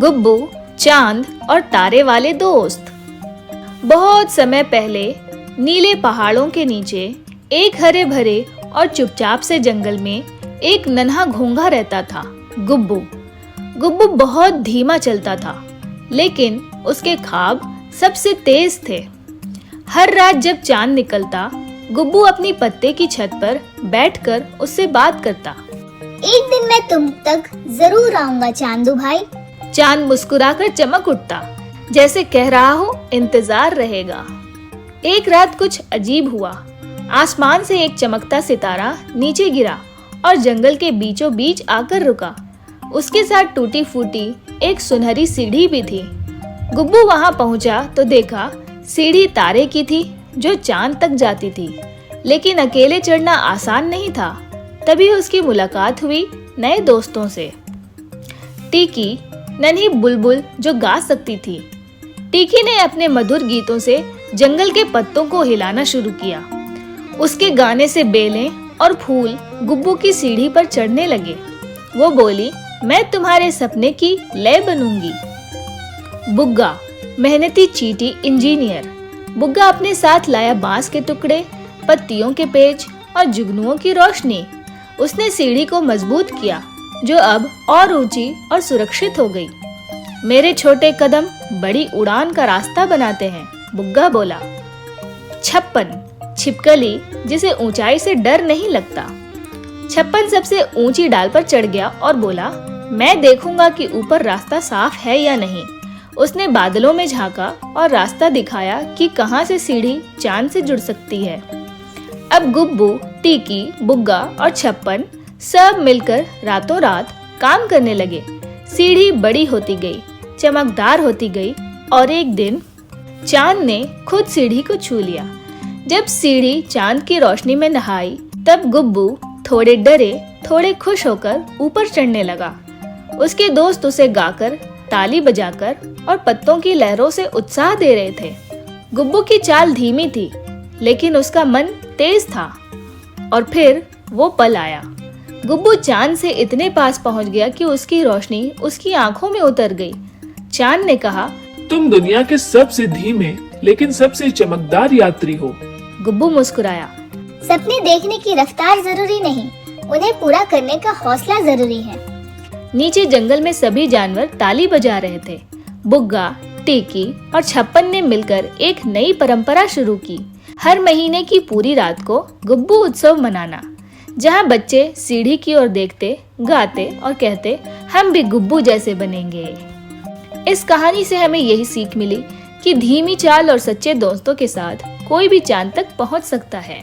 गुब्बू, चांद और तारे वाले दोस्त। बहुत समय पहले नीले पहाड़ों के नीचे एक हरे भरे और चुपचाप से जंगल में एक नन्हा घोंघा रहता था, गुब्बू। गुब्बू बहुत धीमा चलता था, लेकिन उसके ख्वाब सबसे तेज थे। हर रात जब चांद निकलता, गुब्बू अपनी पत्ते की छत पर बैठकर उससे बात करता। एक दिन मैं तुम तक जरूर आऊंगा चांदू भाई। चांद मुस्कुराकर चमक उठता, जैसे कह रहा हो इंतजार रहेगा। एक रात कुछ अजीब हुआ। आसमान से एक चमकता सितारा नीचे गिरा और जंगल के बीचों बीच आकर रुका। उसके साथ टूटी फूटी एक सुनहरी सीढ़ी भी थी। गुब्बू वहां पहुंचा तो देखा सीढ़ी तारे की थी जो चांद तक जाती थी, लेकिन अकेले चढ़ना आसान नहीं था। तभी उसकी मुलाकात हुई नए दोस्तों से। टीकी, नन्ही बुलबुल जो गा सकती थी। टीकी ने अपने मधुर गीतों से जंगल के पत्तों को हिलाना शुरू किया। उसके गाने से बेलें और फूल गुब्बू की सीढ़ी पर चढ़ने लगे। वो बोली, मैं तुम्हारे सपने की लय बनूंगी। बुग्गा, मेहनती चींटी इंजीनियर। बुग्गा अपने साथ लाया बांस के टुकड़े, पत्तियों के पेच और जुगनुओं की रोशनी। उसने सीढ़ी को मजबूत किया, जो अब और ऊंची और सुरक्षित हो गई। मेरे छोटे कदम बड़ी उड़ान का रास्ता बनाते हैं, बुग्गा बोला। छप्पन, छिपकली जिसे ऊंचाई से डर नहीं लगता। छप्पन सबसे ऊंची डाल पर चढ़ गया और बोला, मैं देखूंगा कि ऊपर रास्ता साफ है या नहीं। उसने बादलों में झांका और रास्ता दिखाया कि कहां से सीढ़ी चांद से जुड़ सकती है। अब गुब्बू, टीकी, बुग्गा और छप्पन सब मिलकर रातों रात काम करने लगे। सीढ़ी बड़ी होती गई, चमकदार होती गई और एक दिन चांद ने खुद सीढ़ी को छू लिया। जब सीढ़ी चांद की रोशनी में नहाई, तब गुब्बू थोड़े डरे थोड़े खुश होकर ऊपर चढ़ने लगा। उसके दोस्त उसे गाकर, ताली बजाकर और पत्तों की लहरों से उत्साह दे रहे थे। गुब्बू की चाल धीमी थी, लेकिन उसका मन तेज था। और फिर वो पल आया। गुब्बू चांद से इतने पास पहुंच गया कि उसकी रोशनी उसकी आंखों में उतर गई। चांद ने कहा, तुम दुनिया के सबसे धीमे लेकिन सबसे चमकदार यात्री हो। गुब्बू मुस्कुराया। सपने देखने की रफ्तार जरूरी नहीं, उन्हें पूरा करने का हौसला जरूरी है। नीचे जंगल में सभी जानवर ताली बजा रहे थे। बुग्गा, टीकी और छप्पन ने मिलकर एक नई परंपरा शुरू की। हर महीने की पूरी रात को गुब्बू उत्सव मनाना, जहां बच्चे सीढ़ी की ओर देखते, गाते और कहते, हम भी गुब्बू जैसे बनेंगे। इस कहानी से हमें यही सीख मिली कि धीमी चाल और सच्चे दोस्तों के साथ कोई भी चांद तक पहुंच सकता है।